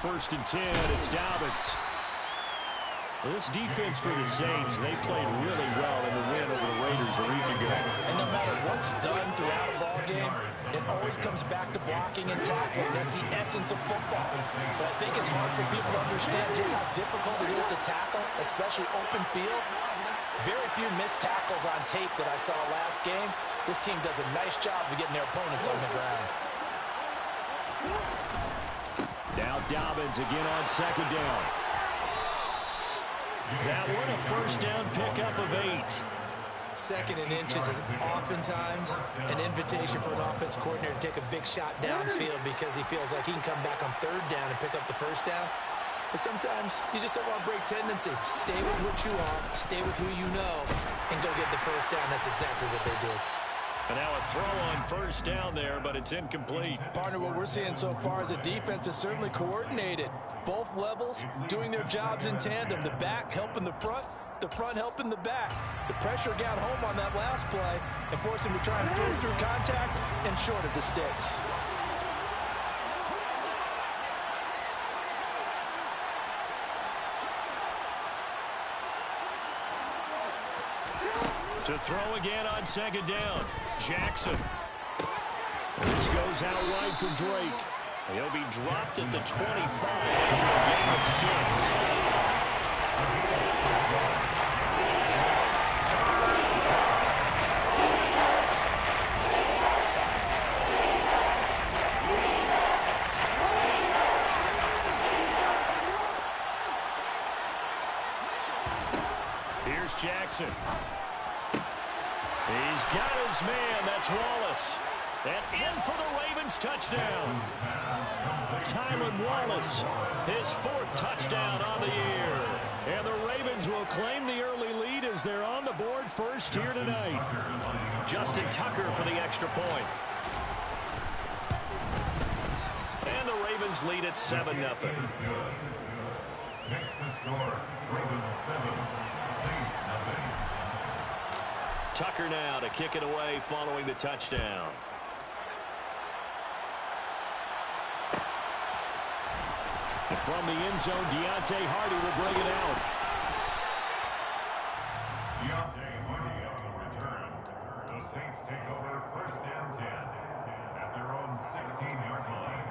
1st and 10. It's Dobbins. Well, this defense for the Saints, they played really well in the win over the Raiders a week ago. And no matter what's done throughout a ball game, it always comes back to blocking and tackling. That's the essence of football. But I think it's hard for people to understand just how difficult it is to tackle, especially open field. Very few missed tackles on tape that I saw last game. This team does a nice job of getting their opponents on the ground. Now Dobbins again on 2nd down. That one a 1st down pickup of 8. 2nd and inches is oftentimes an invitation for an offense coordinator to take a big shot downfield because he feels like he can come back on 3rd down and pick up the 1st down. But sometimes you just don't want to break tendency. Stay with what you are, stay with who you know, and go get the 1st down. That's exactly what they did. And now a throw on 1st down there, but it's incomplete. Partner, what we're seeing so far is a defense that's certainly coordinated. Both levels doing their jobs in tandem. The back helping the front helping the back. The pressure got home on that last play and forced him to try and throw through contact and short of the sticks. To throw again on 2nd down. Jackson. This goes out wide for Drake. He'll be dropped at the 25 after a gain of 6. Here's Jackson. He's got his man. That's Wallace. And in for the Ravens touchdown. Tylan Wallace, his 4th touchdown on the year. And the Ravens will claim the early lead as they're on the board first here tonight. Justin Tucker for the extra point. And the Ravens lead at 7-0. Next to score, Ravens 7, Saints 0. Tucker now to kick it away following the touchdown. And from the end zone, Deontay Hardy will bring it out. Deontay Hardy on the return. The Saints take over 1st and 10 at their own 16-yard line.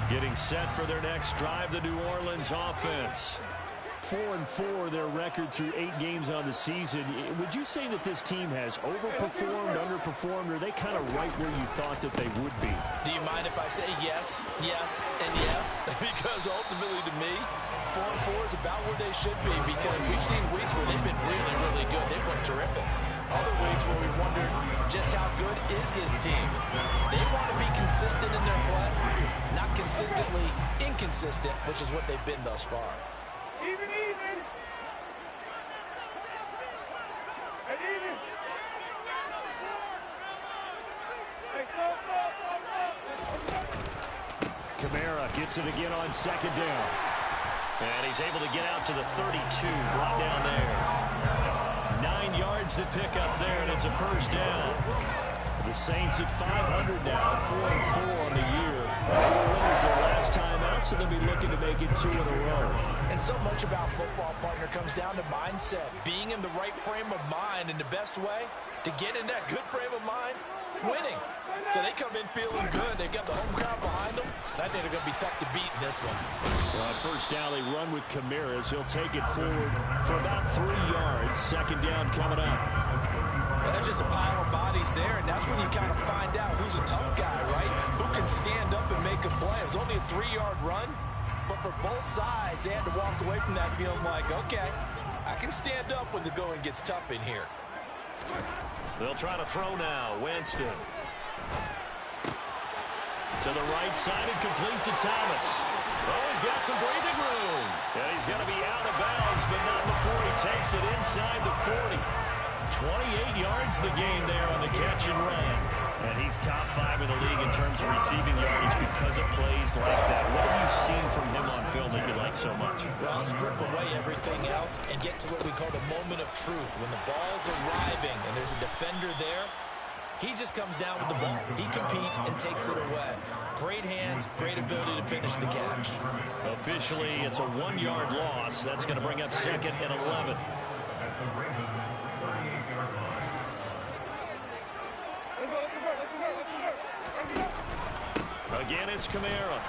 Getting set for their next drive, the New Orleans offense. 4-4, their record through 8 games on the season. Would you say that this team has overperformed, underperformed, or are they kind of right where you thought that they would be? Do you mind if I say yes, yes, and yes? Because ultimately to me, 4-4 is about where they should be because we've seen weeks where they've been really, really good. They've looked terrific. Other weeks where we wondered just how good is this team. They want to be consistent in their play, not consistently inconsistent, which is what they've been thus far. Even. And even. Hey, go. Kamara gets it again on 2nd down. And he's able to get out to the 32, brought down there. 9 yards to pick up there, and it's a 1st down. The Saints at 500 now, 4-4 on the year. They were winners their last time out, so they'll be looking to make it 2 in a row. And so much about football, partner, comes down to mindset. Being in the right frame of mind, and the best way to get in that good frame of mind, winning. So they come in feeling good. They've got the home crowd behind them. I think they're going to be tough to beat in this one. Well, on 1st down, they run with Kamara. He'll take it forward for about 3 yards. 2nd down coming up. Well, there's just a pile of bodies there, and that's when you kind of find out who's a tough guy, right? Who can stand up and make a play. It was only a 3-yard run, but for both sides, they had to walk away from that feeling like, okay, I can stand up when the going gets tough in here. They'll try to throw now. Winston. To the right side and complete to Thomas. Oh, he's got some breathing room. And he's going to be out of bounds, but not before he takes it inside the 40. 28 yards the gain there on the catch and run. And he's top 5 in the league in terms of receiving yardage because of plays like that. What have you seen from him on film that you like not so much. Well, strip away everything else and get to what we call the moment of truth. When the ball's arriving and there's a defender there, he just comes down with the ball. He competes and takes it away. Great hands, great ability to finish the catch. Officially, it's a 1-yard loss. That's going to bring up 2nd and 11. Again, it's Kamara.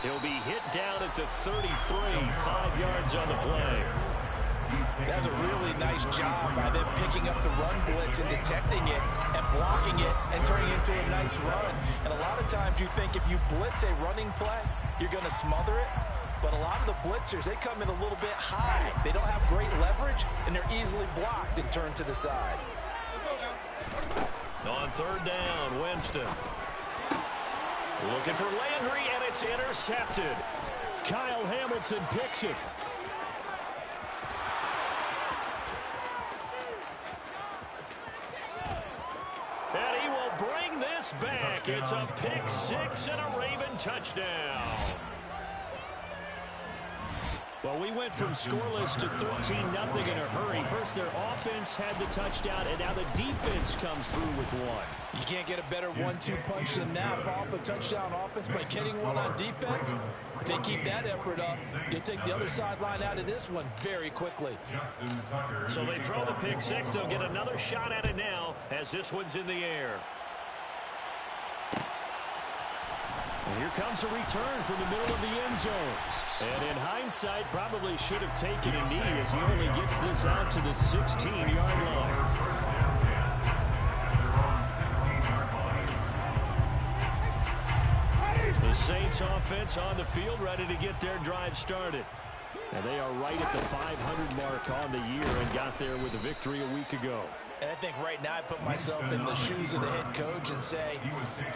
He'll be hit down at the 33, 5 yards on the play. That's a really nice job by them picking up the run blitz and detecting it and blocking it and turning it into a nice run. And a lot of times you think if you blitz a running play, you're going to smother it. But a lot of the blitzers, they come in a little bit high. They don't have great leverage, and they're easily blocked and turned to the side. On 3rd down, Winston. Looking for Landry, and it's intercepted. Kyle Hamilton picks it. And he will bring this back. It's a pick 6 and a Raven touchdown. Well, we went from scoreless to 13-0 in a hurry. First, their offense had the touchdown, and now the defense comes through with one. You can't get a better 1-2 punch than that. Follow up a touchdown offense by getting one on defense. If they keep that effort up, you'll take the other sideline out of this one very quickly. So they throw the pick 6. They'll get another shot at it now as this one's in the air. And here comes a return from the middle of the end zone. And in hindsight, probably should have taken a knee as he only gets this out to the 16-yard line. The Saints offense on the field, ready to get their drive started. And they are right at the 500 mark on the year and got there with a victory a week ago. And I think right now I put myself in the shoes of the head coach and say,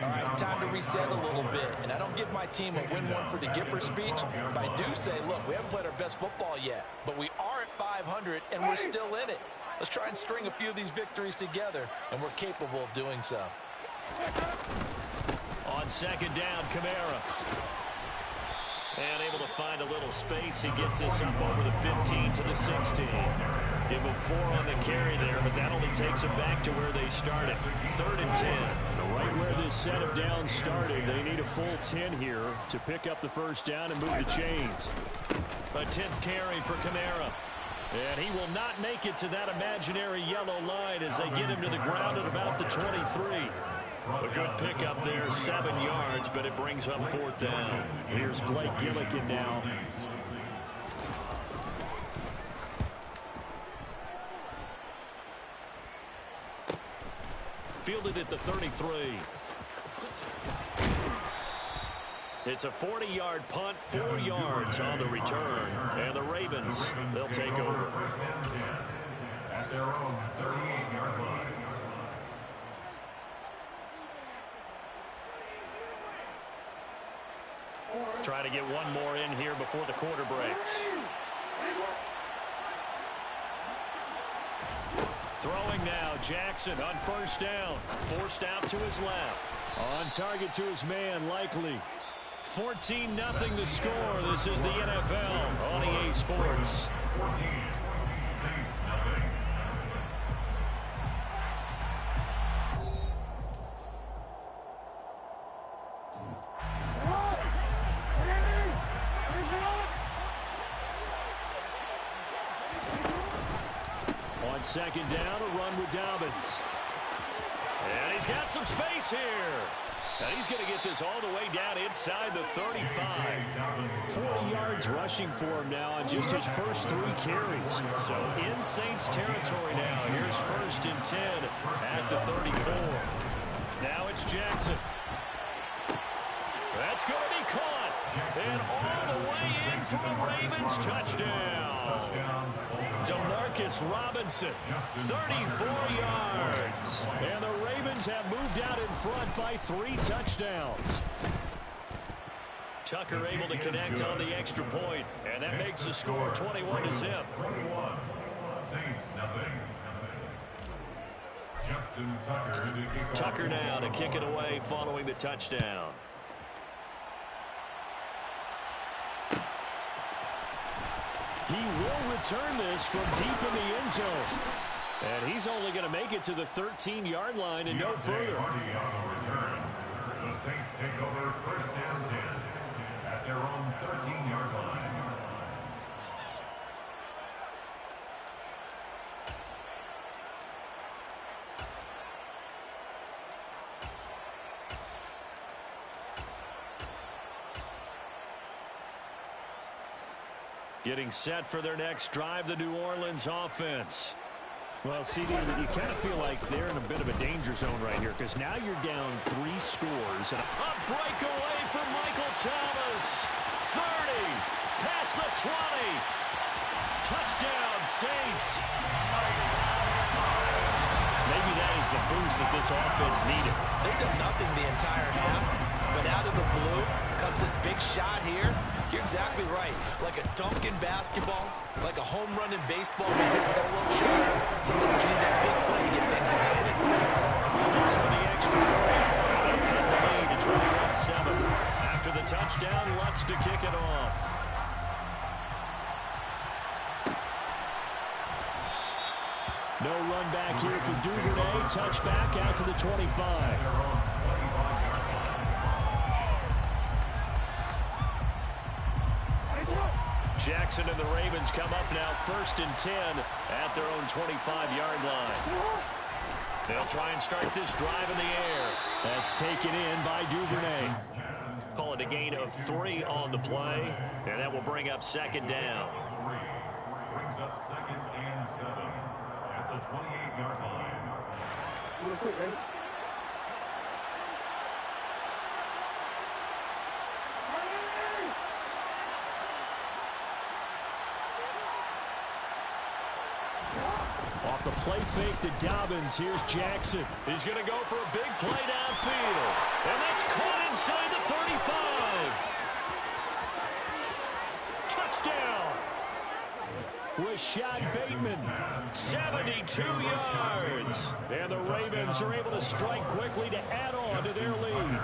all right, time to reset a little bit. And I don't give my team a win one for the Gipper speech, but I do say, look, we haven't played our best football yet, but we are at 500 and we're still in it. Let's try and string a few of these victories together, and we're capable of doing so. On 2nd down, Kamara. And able to find a little space. He gets this up over the 15 to the 16. Give him 4 on the carry there, but that only takes them back to where they started. 3rd and 10. Right where this set of downs started, they need a full 10 here to pick up the 1st down and move the chains. A 10th carry for Kamara. And he will not make it to that imaginary yellow line as they get him to the ground at about the 23. A good pickup there, 7 yards, but it brings up 4th down. Here's Blake Gillikin now. Fielded at the 33. It's a 40-yard punt, 4 yards on the return. And the Ravens, they'll take over. At their own 38-yard line. Try to get one more in here before the quarter breaks. Throwing now, Jackson on 1st down. Forced out to his left. On target to his man, Likely. 14-0 the score. This is the NFL on EA Sports. 14. Saints nothing. On 2nd down, a run with Dobbins. And he's got some space here. And he's going to get this all the way down inside the 35. 40 yards rushing for him now on just his first 3 carries. So in Saints territory now. Here's 1st and 10 at the 34. Now it's Jackson. That's going to be caught. And all the way in for a Ravens touchdown. Demarcus Robinson, 34 yards. And the Ravens have moved out in front by 3 touchdowns. Tucker able to connect on the extra point, and that makes the score 21-0. 21. Saints nothing. Justin Tucker to kick off. Tucker now to kick it away following the touchdown. He will return this from deep in the end zone. And he's only going to make it to the 13-yard line and no further. Hardy on the return. The Saints take over first and 10 at their own 13-yard line. Getting set for their next drive, the New Orleans offense. Well, CD, you kind of feel like they're in a bit of a danger zone right here because now you're down 3 scores. And a breakaway from Michael Thomas. 30, past the 20. Touchdown, Saints. Maybe that is the boost that this offense needed. They've done nothing the entire half, but out of the blue comes this big shot here. You're exactly right. Like a dunk in basketball, like a home run in baseball, maybe a solo shot. Sometimes you need that big play to get things ignited. And so the extra point. They'll cut the lead to 21-7. After the touchdown, Lutz to kick it off. No run back here for Duvernay. Touchback out to the 25. Jackson and the Ravens come up now first and 10 at their own 25-yard line. They'll try and start this drive in the air. That's taken in by Duvernay. Call it a gain of 3 on the play, and that will bring up second down. Brings up second and 7 at the 28-yard line. Real quick, guys. Off the play fake to Dobbins. Here's Jackson. He's going to go for a big play downfield. And that's caught inside the 35. Touchdown. Rashad Bateman. 72 yards. And the Ravens are able to strike quickly to add on to their lead.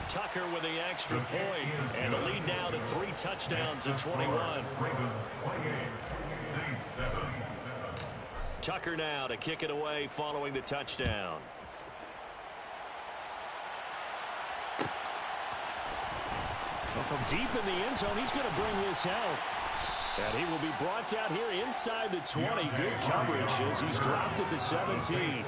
Tucker with the extra point, and the lead now to 3 touchdowns in 21. Tucker now to kick it away following the touchdown. Well, from deep in the end zone, he's going to bring this out. And he will be brought down here inside the 20. Good coverage as he's dropped at the 17.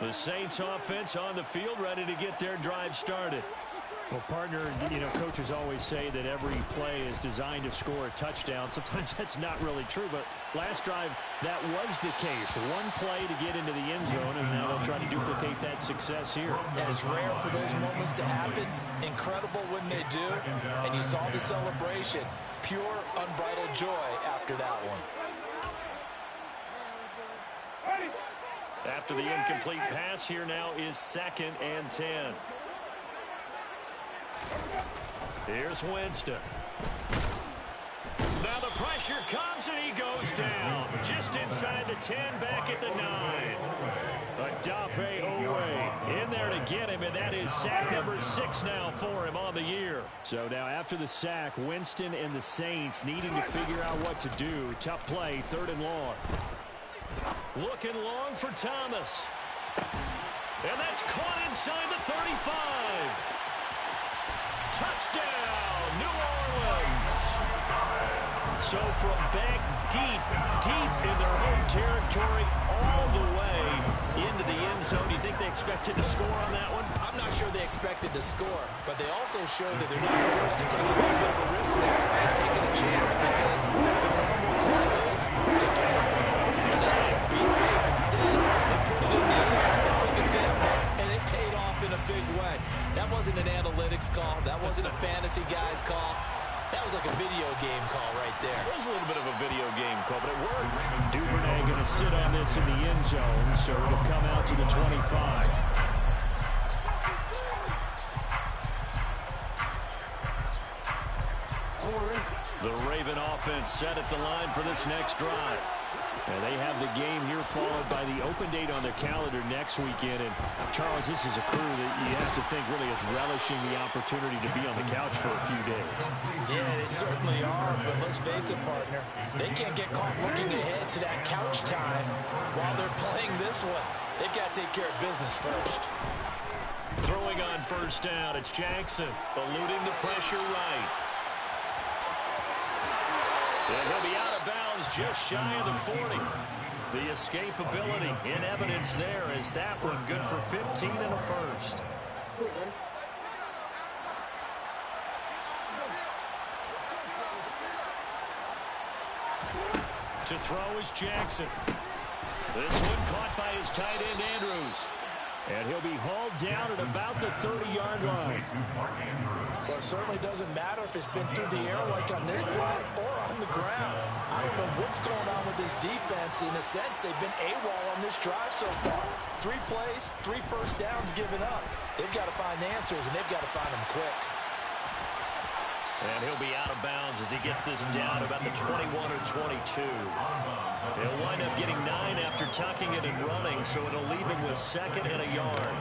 The Saints offense on the field ready to get their drive started. Well, partner, coaches always say that every play is designed to score a touchdown. Sometimes that's not really true, but last drive, that was the case. One play to get into the end zone, and now they'll try to duplicate that success here. And it's rare for those moments to happen. Incredible when they do. And you saw the celebration. Pure, unbridled joy after that one. After the incomplete pass, here now is second and 10. Here's Winston. Now the pressure comes and he goes down. Just inside the 10, back at the 9. Odafe Oweh in there to get him, and that is sack number 6 now for him on the year. So now after the sack, Winston and the Saints needing to figure out what to do. Tough play, 3rd and long. Looking long for Thomas. And that's caught inside the 35. Touchdown, New Orleans. So from back deep in their home territory, all the way into the end zone. Do you think they expected to score on that one? I'm not sure they expected to score, but they also showed that they're not averse to taking a little bit of a risk there, right? Taking a chance, because the normal call is take care of the ball. Be safe. Instead, they put it in the air and took a gamble, and it paid off in a big way. That wasn't an analytics call. That wasn't a fantasy guy's call. That was like a video game call right there. It was a little bit of a video game call, but it worked. Duvernay going to sit on this in the end zone, so it'll come out to the 25. The Raven offense set at the line for this next drive. And they have the game here followed by the open date on their calendar next weekend. And, Charles, this is a crew that you have to think really is relishing the opportunity to be on the couch for a few days. Yeah, they certainly are, but let's face it, partner. They can't get caught looking ahead to that couch time while they're playing this one. They've got to take care of business first. Throwing on first down, it's Jackson, eluding the pressure right. And he'll be out of bounds just shy of the 40. The escapability in evidence there as that one good for 15 and a first. To throw is Jackson. This one caught by his tight end, Andrews. And he'll be hauled down at about the 30-yard line. Well, it certainly doesn't matter if it's been through the air like on this play or on the ground. I don't know what's going on with this defense. In a sense, they've been AWOL on this drive so far. 3 plays, 3 first downs given up. They've got to find answers, and they've got to find them quick. And he'll be out of bounds as he gets this down about the 21 or 22. He'll wind up getting 9 after tucking it and running, so it'll leave him with 2nd and a yard.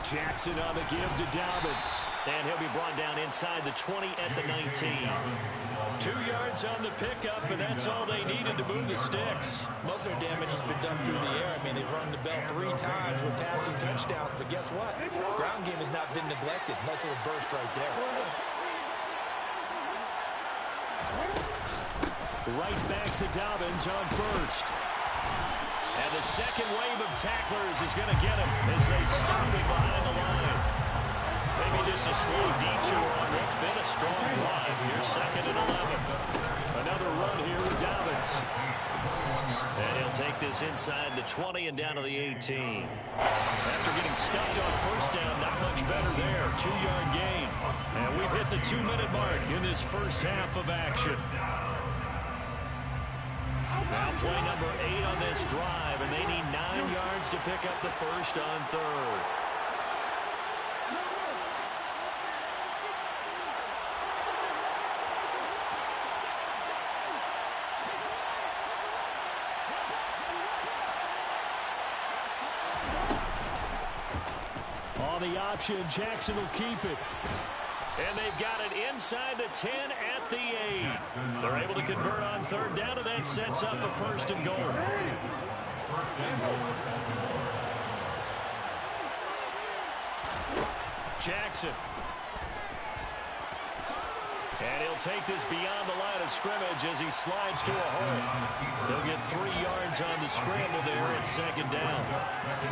Jackson on the give to Dobbins. And he'll be brought down inside the 20 at the 19. 2 yards on the pickup, and that's all they needed to move the sticks. Most of their damage has been done through the air. I mean, they've rung the bell 3 times with passing touchdowns, but guess what? Ground game has not been neglected. Nice little burst right there. Right back to Dobbins on first. And the second wave of tacklers is going to get him as they stop him behind the line. Maybe just a slow detour on what's been a strong drive. Here's 2nd and 11. Another run here with Dobbins. And he'll take this inside the 20 and down to the 18. After getting stuffed on first down, not much better there. 2-yard gain. And we've hit the 2-minute mark in this first half of action. Now play number 8 on this drive, and they need 9 yards to pick up the first on 3rd. On the option, Jackson will keep it. And they've got it inside the 10 at the 8. They're able to convert on 3rd down, and that sets up a 1st and goal. Jackson. And he'll take this beyond the line of scrimmage as he slides to a hole. They'll get 3 yards on the scramble there at 2nd down.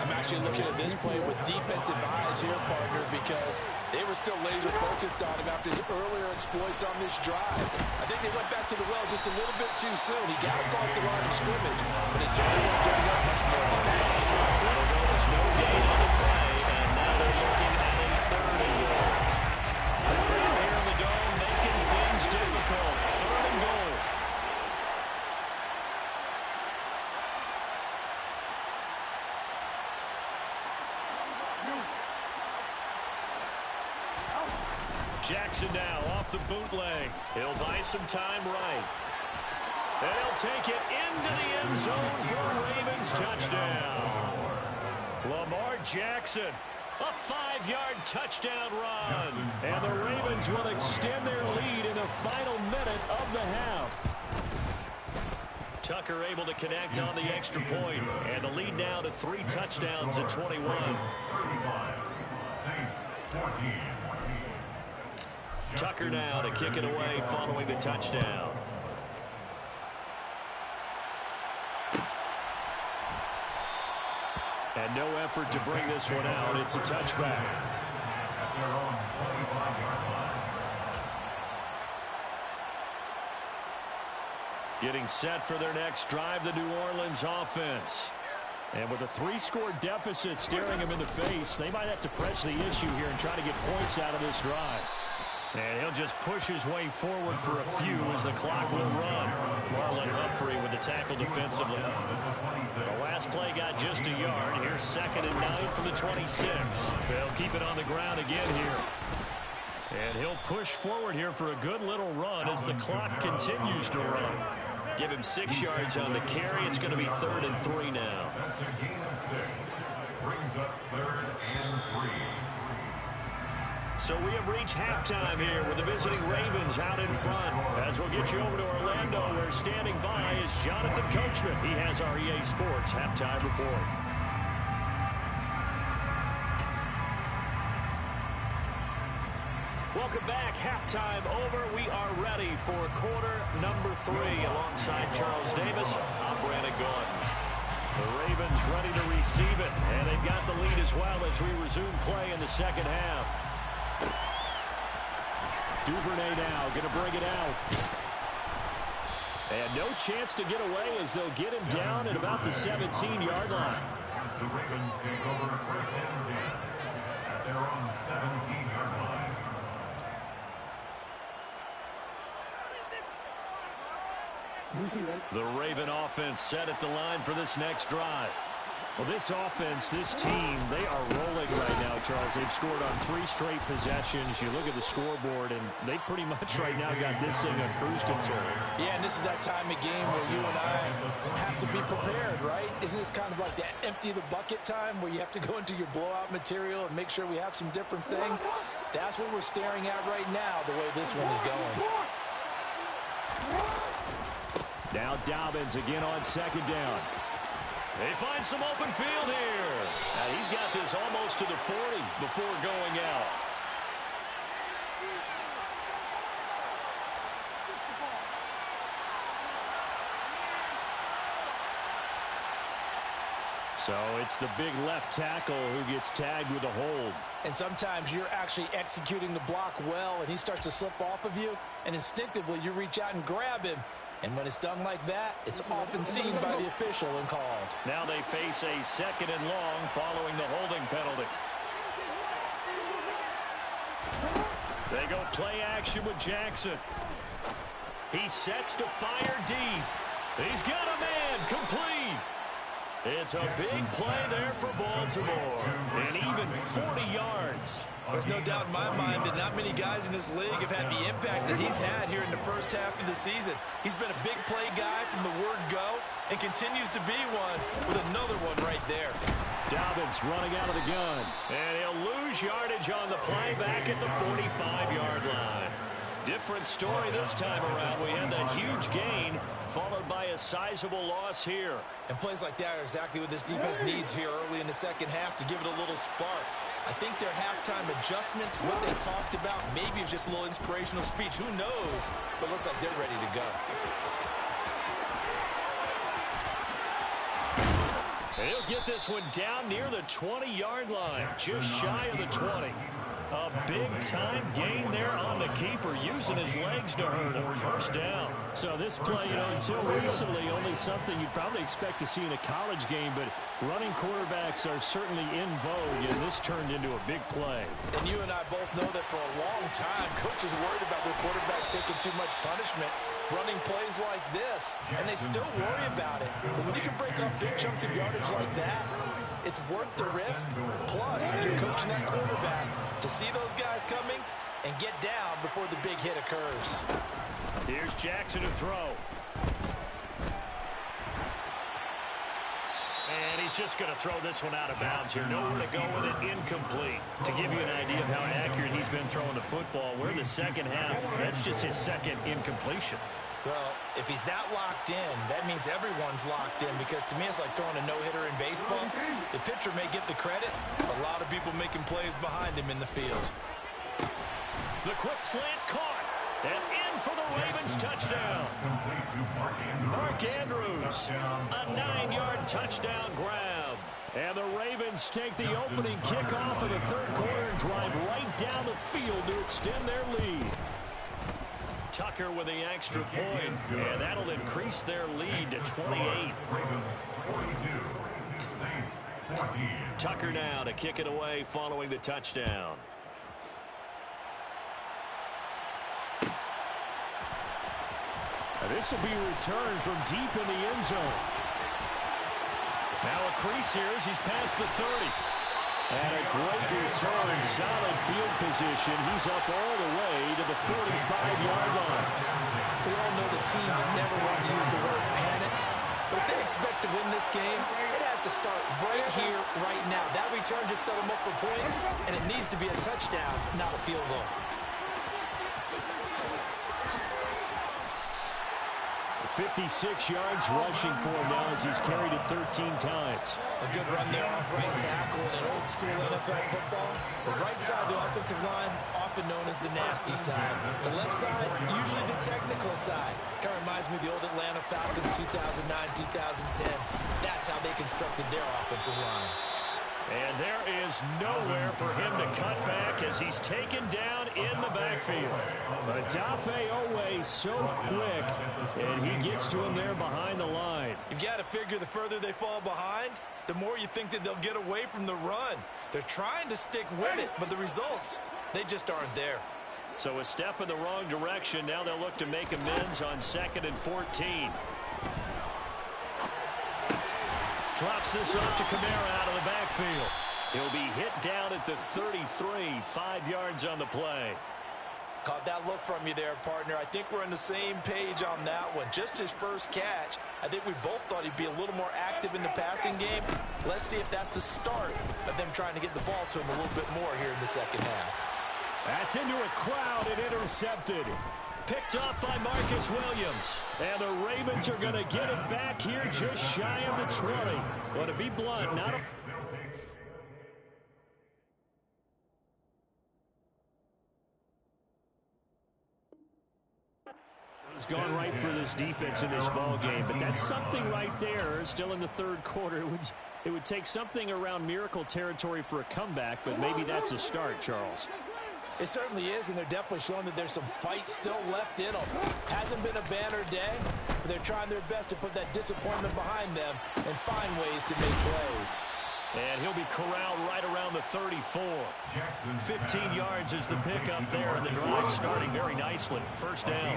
I'm actually looking at this play with defensive eyes here, partner, because they were still laser focused on him after his earlier exploits on this drive. I think they went back to the well just a little bit too soon. He got across the line of scrimmage, but it certainly wasn't giving up much more than that. There's no gain on the play, and now they're looking at a 3rd and goal. The crowd here in the dome making things difficult. 3rd and goal. Jackson now off the bootleg. He'll buy some time right. And he'll take it into the end zone for a Ravens touchdown. Lamar Jackson, a 5-yard touchdown run. And the Ravens will extend their lead in the final minute of the half. Tucker able to connect on the extra point. And the lead now to 3 touchdowns at 21. 35. Saints 14. Tucker now to kick it away following the touchdown. And no effort to bring this one out. It's a touchback. At their own 25-yard line. Getting set for their next drive, the New Orleans offense. And with a 3-score deficit staring them in the face, they might have to press the issue here and try to get points out of this drive. And he'll just push his way forward for a few as the clock will run. Marlon Humphrey with the tackle defensively. The last play got just a yard. Here's 2nd and 9 from the 26. They'll keep it on the ground again here. And he'll push forward here for a good little run as the clock continues to run. Give him 6 yards on the carry. It's going to be 3rd and 3 now. That's a gain of 6. Brings up 3rd and 3. So we have reached halftime here with the visiting Ravens out in front. As we'll get you over to Orlando, where standing by is Jonathan Coachman. He has our EA Sports halftime report. Welcome back. Halftime over. We are ready for quarter number 3 alongside Charles Davis. I'm Brandon Gaudin. The Ravens ready to receive it, and they've got the lead as well as we resume play in the second half. Duvernay now going to bring it out. And no chance to get away as they'll get him down at about the 17-yard line. The Ravens take over 1st and 10 at their own 17-yard line. The Raven offense set at the line for this next drive. Well, this offense, this team, they are rolling right now, Charles. They've scored on 3 straight possessions. You look at the scoreboard, and they pretty much right now got this thing on cruise control. Yeah, and this is that time of game where you and I have to be prepared, right? Isn't this kind of like that empty the bucket time where you have to go into your blowout material and make sure we have some different things? That's what we're staring at right now, the way this one is going. Now Dobbins again on 2nd down. They find some open field here. Now he's got this almost to the 40 before going out. So it's the big left tackle who gets tagged with a hold. And sometimes you're actually executing the block well, and he starts to slip off of you, and instinctively you reach out and grab him. And when it's done like that, it's often seen by the official and called. Now they face a 2nd and long following the holding penalty. They go play action with Jackson. He sets to fire deep. He's got a man complete. It's a big play there for Baltimore. And even 40 yards. There's no doubt in my mind that not many guys in this league have had the impact that he's had here in the first half of the season. He's been a big play guy from the word go and continues to be one with another one right there. Dobbins running out of the gun. And he'll lose yardage on the play back at the 45-yard line. Different story this time around. We had that huge gain followed by a sizable loss here. And plays like that are exactly what this defense needs here early in the second half to give it a little spark. I think their halftime adjustment, what they talked about, maybe it's just a little inspirational speech. Who knows? But it looks like they're ready to go. He'll get this one down near the 20-yard line, just shy of the 20. A big-time gain there on the keeper, using his legs to hurt him. 1st down. So this play, until recently, only something you'd probably expect to see in a college game, but running quarterbacks are certainly in vogue, and this turned into a big play. And you and I both know that for a long time, coaches worried about their quarterbacks taking too much punishment, running plays like this, and they still worry about it. But when you can break up big chunks of yardage like that, it's worth the risk. Plus, you're coaching that quarterback to see those guys coming and get down before the big hit occurs. Here's Jackson to throw. And he's just going to throw this one out of bounds here. Nowhere to go with it. Incomplete. To give you an idea of how accurate he's been throwing the football, we're in the second half. That's just his 2nd incompletion. Well, if he's not locked in, that means everyone's locked in, because to me it's like throwing a no-hitter in baseball. The pitcher may get the credit, but a lot of people making plays behind him in the field. The quick slant caught, and in for the Ravens touchdown. Mark Andrews, a 9-yard touchdown grab. And the Ravens take the opening kickoff of the 3rd quarter and drive right down the field to extend their lead. Tucker with the extra point, and that'll increase their lead to 28. Ravens 42, Saints 14. Tucker now to kick it away following the touchdown. This will be returned from deep in the end zone. Now a crease here as he's past the 30. And a great return, solid field position. He's up all the way to the 45-yard line. We all know the teams never want to use the word panic. But if they expect to win this game, it has to start right here, right now. That return just set them up for points, and it needs to be a touchdown, not a field goal. 56 yards rushing for him now as he's carried it 13 times. A good run there off right tackle in old school NFL football. The right side of the offensive line, often known as the nasty side. The left side, usually the technical side. Kind of reminds me of the old Atlanta Falcons 2009-2010. That's how they constructed their offensive line. And there is nowhere for him to cut back as he's taken down in the backfield. Odafe Oweh so quick, and he gets to him there behind the line. You've got to figure the further they fall behind, the more you think that they'll get away from the run. They're trying to stick with it, but the results, they just aren't there. So a step in the wrong direction. Now they'll look to make amends on 2nd and 14. Drops this off to Kamara out of the backfield. He'll be hit down at the 33, 5 yards on the play. Caught that look from you there, partner. I think we're on the same page on that one. Just his first catch. I think we both thought he'd be a little more active in the passing game. Let's see if that's the start of them trying to get the ball to him a little bit more here in the second half. That's into a crowd and intercepted. Picked off by Marcus Williams. And the Ravens are going to get it back here just shy of the 20. Well, to be blunt, not a... It's gone right for this defense in this ball game, but that's something right there. Still in the third quarter. It would take something around miracle territory for a comeback, but maybe that's a start, Charles. It certainly is, and they're definitely showing that there's some fight still left in them. Hasn't been a banner day, but they're trying their best to put that disappointment behind them and find ways to make plays. And he'll be corralled right around the 34. 15 yards is the pickup there, and the drive starting very nicely. First down.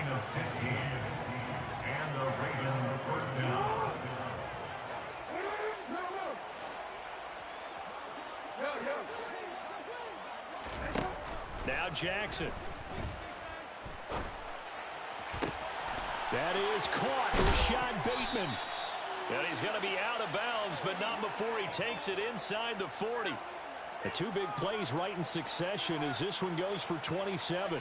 And the Ravens first down. Now Jackson. That is caught. Rashad Bateman. And he's going to be out of bounds, but not before he takes it inside the 40. The two big plays right in succession as this one goes for 27.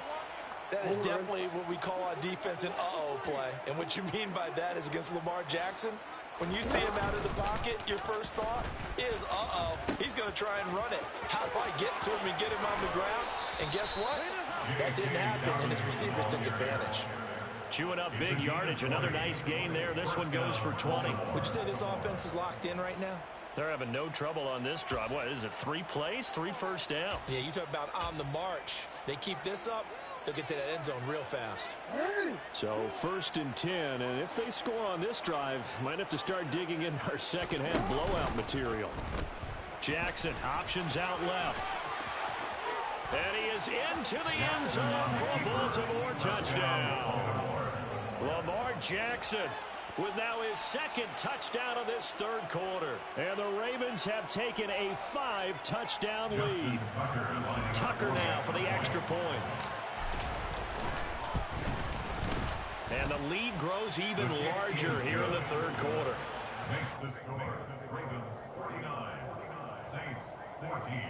That is definitely what we call on defense an uh-oh play. And what you mean by that is against Lamar Jackson. When you see him out of the pocket, your first thought is, uh-oh, he's going to try and run it. How do I get to him and get him on the ground? And guess what? That didn't happen, and his receivers took advantage. Chewing up big yardage. Another nice gain there. This one goes for 20. Would you say this offense is locked in right now? They're having no trouble on this drive. What is it, 3 plays, 3 first downs? Yeah, you talk about on the march. They keep this up, they'll get to that end zone real fast. So 1st and 10, and if they score on this drive, might have to start digging in our second half blowout material. Jackson options out left. And he is into the end zone for a Baltimore touchdown. Lamar Jackson with now his 2nd touchdown of this 3rd quarter. And the Ravens have taken a 5-touchdown lead. Tucker now for the extra point. And the lead grows even larger here in the 3rd quarter. Makes the score Ravens 49, Saints 14.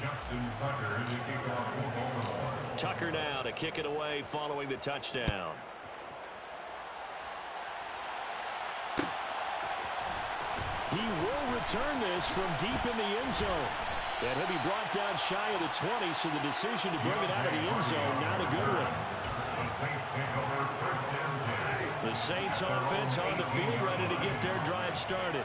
Justin Tucker to kick off for Baltimore. Tucker now to kick it away following the touchdown. He will return this from deep in the end zone. And he'll be brought down shy of the 20, so the decision to bring it out of the end zone, not a good one. The Saints take over 1st and 10. The Saints offense on the field ready to get their drive started.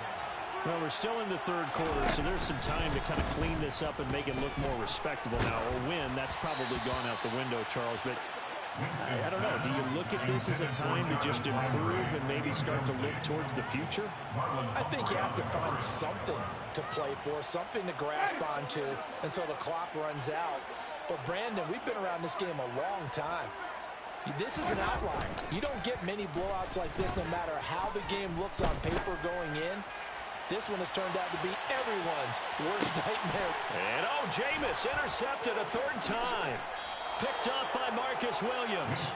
Well, we're still in the 3rd quarter, so there's some time to kind of clean this up and make it look more respectable now. Or win, that's probably gone out the window, Charles. But I don't know. Do you look at this as a time to just improve and maybe start to look towards the future? I think you have to find something to play for, something to grasp onto until the clock runs out. But, Brandon, we've been around this game a long time. This is an outlier. You don't get many blowouts like this no matter how the game looks on paper going in. This one has turned out to be everyone's worst nightmare. And, Jameis intercepted a third time. Picked up by Marcus Williams.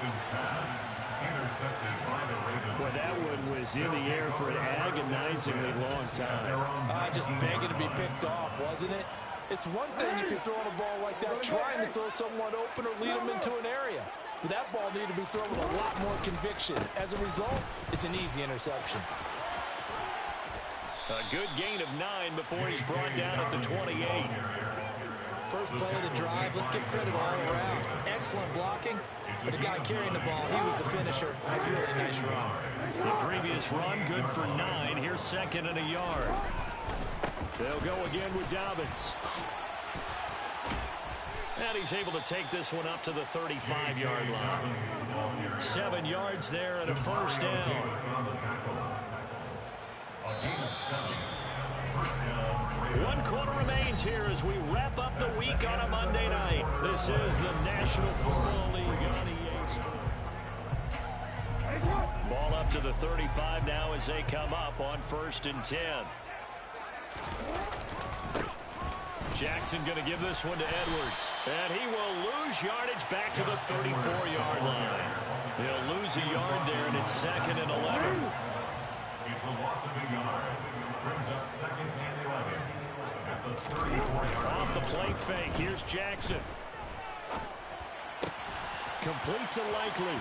Well, that one was in the air for an agonizingly long time. Just begging to be picked off, wasn't it? It's one thing if you're throwing a ball like that, trying to throw someone open or lead them into an area. But that ball needed to be thrown with a lot more conviction. As a result, it's an easy interception. A good gain of 9 before he's brought down at the 28. First play of the drive, let's give credit all around. Excellent blocking, but the guy carrying the ball, he was the finisher. A really nice run. The previous run, good for 9. Here's second and a yard. They'll go again with Dobbins. And he's able to take this one up to the 35-yard line. 7 yards there and a first down. One quarter remains here as we wrap up the week on a Monday night. This is the National Football League on EA Sports. Ball up to the 35 now as they come up on 1st and 10. Jackson going to give this one to Edwards. And he will lose yardage back to the 34-yard line. He'll lose a yard there, and it's 2nd and 11. It's a loss of a yard. Brings up 2nd and 11 at the 34-yard line. Off the play fake, here's Jackson. Complete to Likely.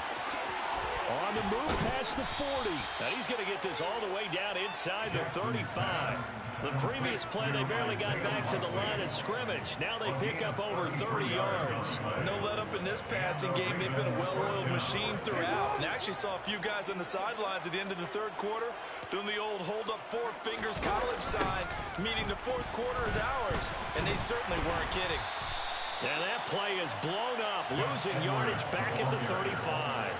On the move past the 40. Now he's going to get this all the way down inside the 35. The previous play, they barely got back to the line of scrimmage. Now they pick up over 30 yards. No let up in this passing game. They've been a well-oiled machine throughout. And actually saw a few guys on the sidelines at the end of the 3rd quarter doing the old hold up 4 fingers college sign, meaning the 4th quarter is ours. And they certainly weren't kidding. And that play is blown up, losing yardage back at the 35.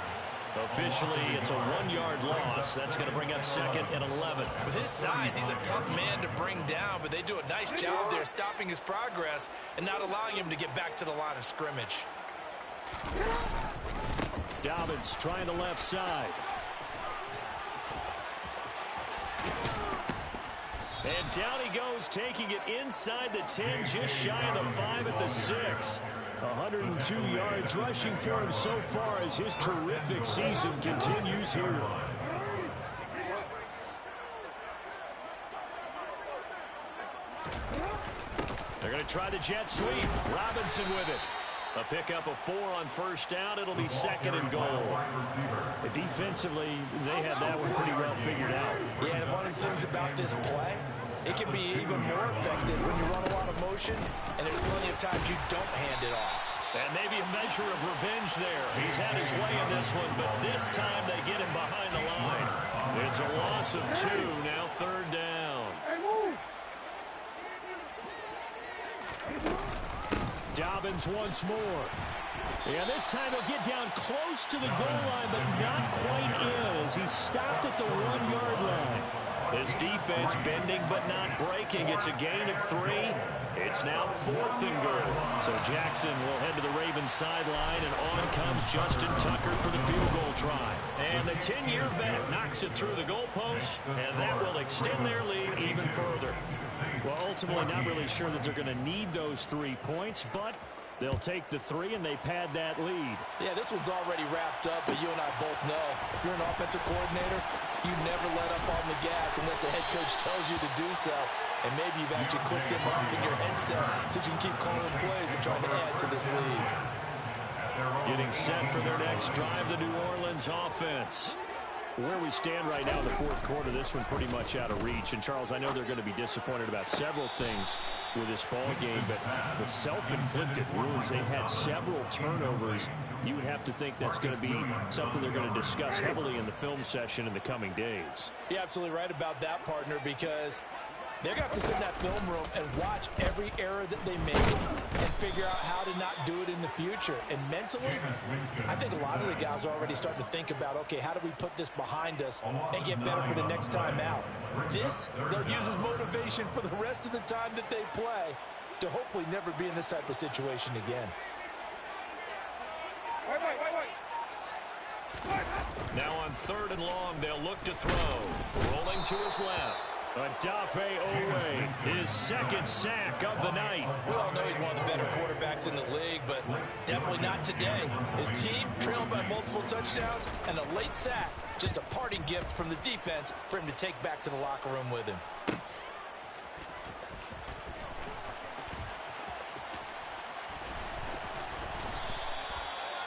Officially, it's a 1-yard loss. That's going to bring up 2nd and 11. With his size, he's a tough man to bring down, but they do a nice job there stopping his progress and not allowing him to get back to the line of scrimmage. Dobbins trying the left side. And down he goes, taking it inside the 10, just shy of the 5 at the 6. 102 yards rushing for him so far as his terrific season continues here. They're going to try the jet sweep. Robinson with it. A pickup of 4 on 1st down. It'll be 2nd and goal. Defensively, they had that one pretty well figured out. Yeah, and one of the things about this play, it can be even more effective when you run a lot of motion, and there's plenty of times you don't hand it off. And maybe a measure of revenge there. He's had his way in this one, but this time they get him behind the line. It's a loss of 2, now 3rd down. Dobbins once more. Yeah, this time he'll get down close to the goal line, but not quite in as he stopped at the 1-yard line. This defense bending but not breaking. It's a gain of 3. It's now 4th and goal. So Jackson will head to the Ravens sideline, and on comes Justin Tucker for the field goal try. And the 10-year vet knocks it through the goalpost, and that will extend their lead even further. Well, ultimately not really sure that they're going to need those 3 points, but they'll take the 3 and they pad that lead. Yeah, this one's already wrapped up, but you and I both know if you're an offensive coordinator, you never let up on the gas unless the head coach tells you to do so. And maybe you've actually clicked him off in your headset so you can keep calling plays and trying to add to this lead. Getting set for their next drive, the New Orleans offense. Where we stand right now in the 4th quarter, this one pretty much out of reach. And, Charles, I know they're going to be disappointed about several things with this ball game, but the self-inflicted wounds, they've had several turnovers. You would have to think that's going to be something they're going to discuss heavily in the film session in the coming days. You're absolutely right about that, partner, because They're going to have to sit in that film room and watch every error that they make and figure out how to not do it in the future. And mentally, I think a lot of the guys are already starting to think about, okay, how do we put this behind us and get better for the next time out? This, they'll use as motivation for the rest of the time that they play to hopefully never be in this type of situation again. Now on 3rd and long, they'll look to throw. Rolling to his left. Odafe Oweh, his second sack of the night. We all know he's one of the better quarterbacks in the league, but definitely not today. His team trailing by multiple touchdowns and a late sack. Just a parting gift from the defense for him to take back to the locker room with him.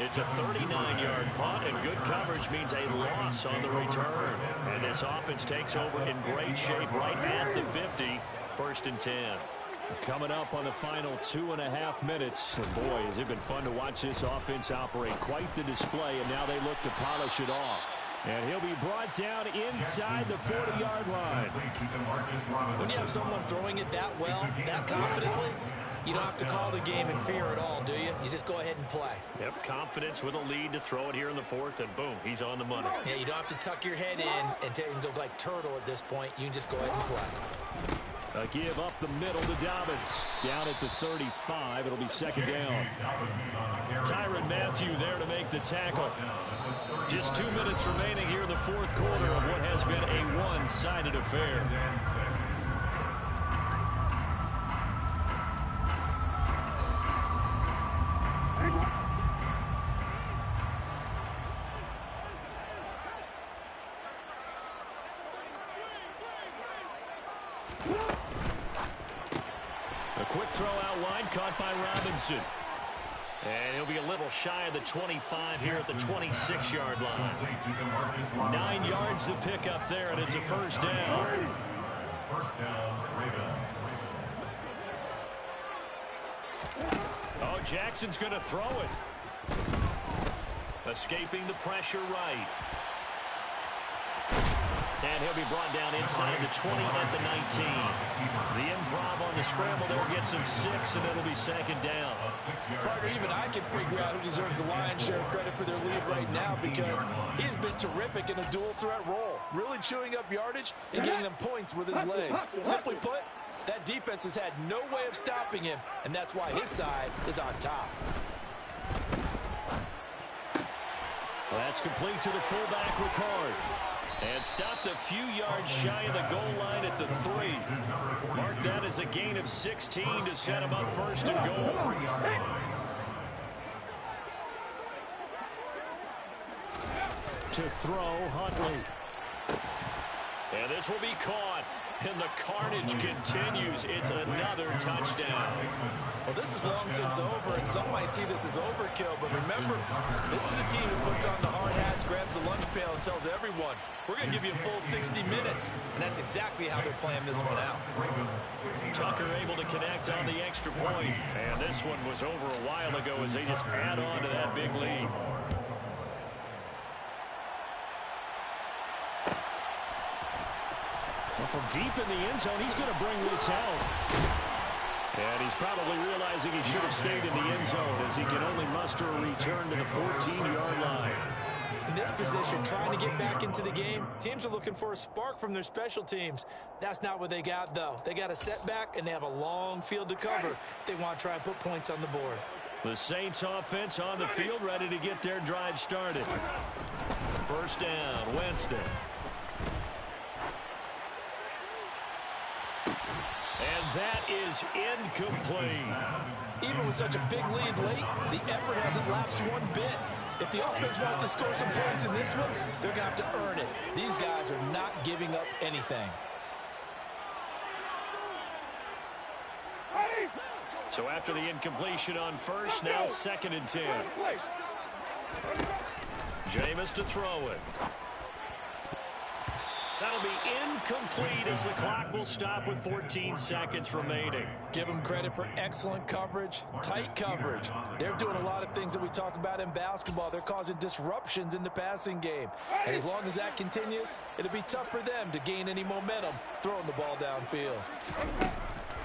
It's a 39-yard punt, and good coverage means a loss on the return. And this offense takes over in great shape right at the 50, 1st and 10. Coming up on the final 2.5 minutes. And boy, has it been fun to watch this offense operate. Quite the display, and now they look to polish it off. And he'll be brought down inside the 40-yard line. When you have someone throwing it that well, that confidently, you don't have to call the game in fear at all, do you? You just go ahead and play. Yep, confidence with a lead to throw it here in the 4th, and boom, he's on the money. Yeah, you don't have to tuck your head in and go like turtle at this point. You can just go ahead and play. A give up the middle to Dobbins. Down at the 35, it'll be 2nd down. Tyrann Mathieu there to make the tackle. Just 2 minutes remaining here in the 4th quarter of what has been a one-sided affair. A quick throw out wide, caught by Robinson. And he'll be a little shy of the 25 here at the 26-yard line. 9 yards to pick up there, and it's a 1st down. First down, Ravens. Oh, Jackson's going to throw it. Escaping the pressure right. And he'll be brought down inside the 20 at the 19. The improv on the scramble there gets him 6, and it'll be 2nd down. Partner, even I can figure out who deserves the lion's share of credit for their lead right now, because he's been terrific in a dual threat role, really chewing up yardage and getting them points with his legs. Simply put, that defense has had no way of stopping him, and that's why his side is on top. Well, that's complete to the fullback, Ricard. And stopped a few yards shy of the goal line at the 3. Mark that as a gain of 16 to set him up 1st and goal. To throw, Huntley. And this will be caught. And the carnage continues. It's another touchdown. Well, this is long since over, and some might see this as overkill. But remember, this is a team who puts on the hard hats, grabs the lunch pail, and tells everyone, we're going to give you a full 60 minutes. And that's exactly how they're playing this one out. Tucker able to connect on the extra point. And this one was over a while ago as they just add on to that big lead. Well, from deep in the end zone, he's going to bring this out. And he's probably realizing he should have stayed in the end zone, as he can only muster a return to the 14-yard line. In this position, trying to get back into the game, teams are looking for a spark from their special teams. That's not what they got, though. They got a setback, and they have a long field to cover if they want to try and put points on the board. The Saints offense on the field, ready to get their drive started. 1st down, Winston. And that is incomplete. Even with such a big lead late, the effort hasn't lapsed one bit. If the offense wants to score some points in this one, they're going to have to earn it. These guys are not giving up anything. So after the incompletion on 1st, now 2nd and 10. Jameis to throw it. That'll be incomplete as the clock will stop with 14 seconds remaining. Give them credit for excellent coverage, tight coverage. They're doing a lot of things that we talk about in basketball. They're causing disruptions in the passing game. And as long as that continues, it'll be tough for them to gain any momentum throwing the ball downfield.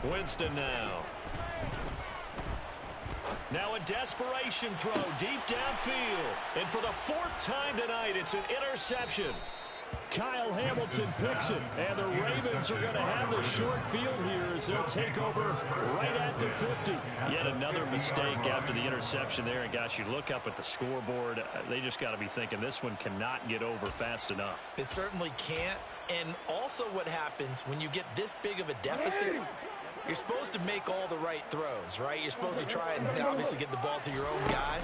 Winston now. Now a desperation throw deep downfield. And for the fourth time tonight, it's an interception. Kyle Hamilton picks it, and the Ravens are going to have the short field here as they'll take over right at the 50. Yet another mistake after the interception there. And, gosh, you look up at the scoreboard, they just got to be thinking this one cannot get over fast enough. It certainly can't. And also what happens when you get this big of a deficit, you're supposed to make all the right throws, right? You're supposed to try and obviously get the ball to your own guy.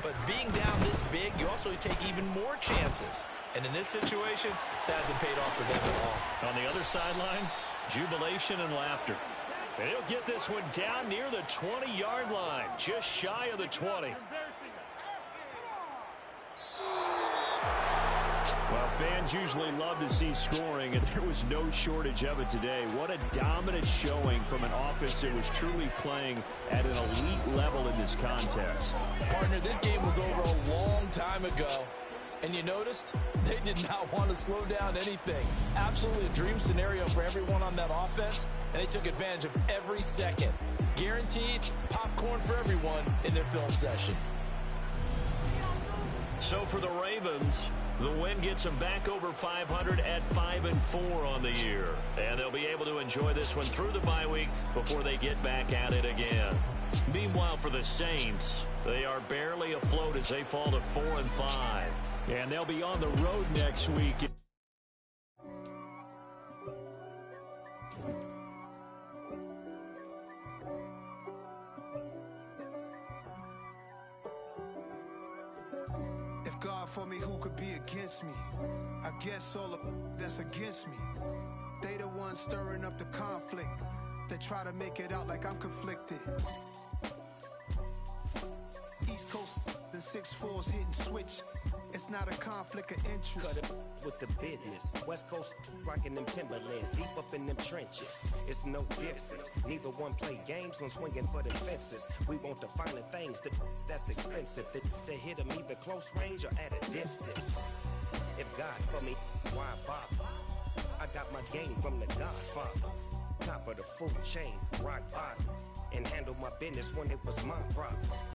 But being down this big, you also take even more chances. And in this situation, that hasn't paid off for them at all. On the other sideline, jubilation and laughter. And he'll get this one down near the 20-yard line, just shy of the 20. Well, fans usually love to see scoring, and there was no shortage of it today. What a dominant showing from an offense that was truly playing at an elite level in this contest. Partner, this game was over a long time ago. And you noticed they did not want to slow down anything. Absolutely a dream scenario for everyone on that offense, and they took advantage of every second. Guaranteed popcorn for everyone in their film session. So for the Ravens, the win gets them back over 500 at 5-4 on the year. And they'll be able to enjoy this one through the bye week before they get back at it again. Meanwhile, for the Saints, they are barely afloat as they fall to 4-5. And they'll be on the road next week. If God for me, who could be against me? I guess all of that's against me. They the ones stirring up the conflict. They try to make it out like I'm conflicted. East Coast, the 6'4's hitting switch. It's not a conflict of interest. Cut it with the business. West Coast rocking them Timberlands, deep up in them trenches. It's no difference. Neither one play games when swinging for the fences. We want the finer things that's expensive. That hit them either close range or at a distance. If God for me, why bother? I got my game from the Godfather. Top of the food chain, rock bottom. And handle my business when it was my problem.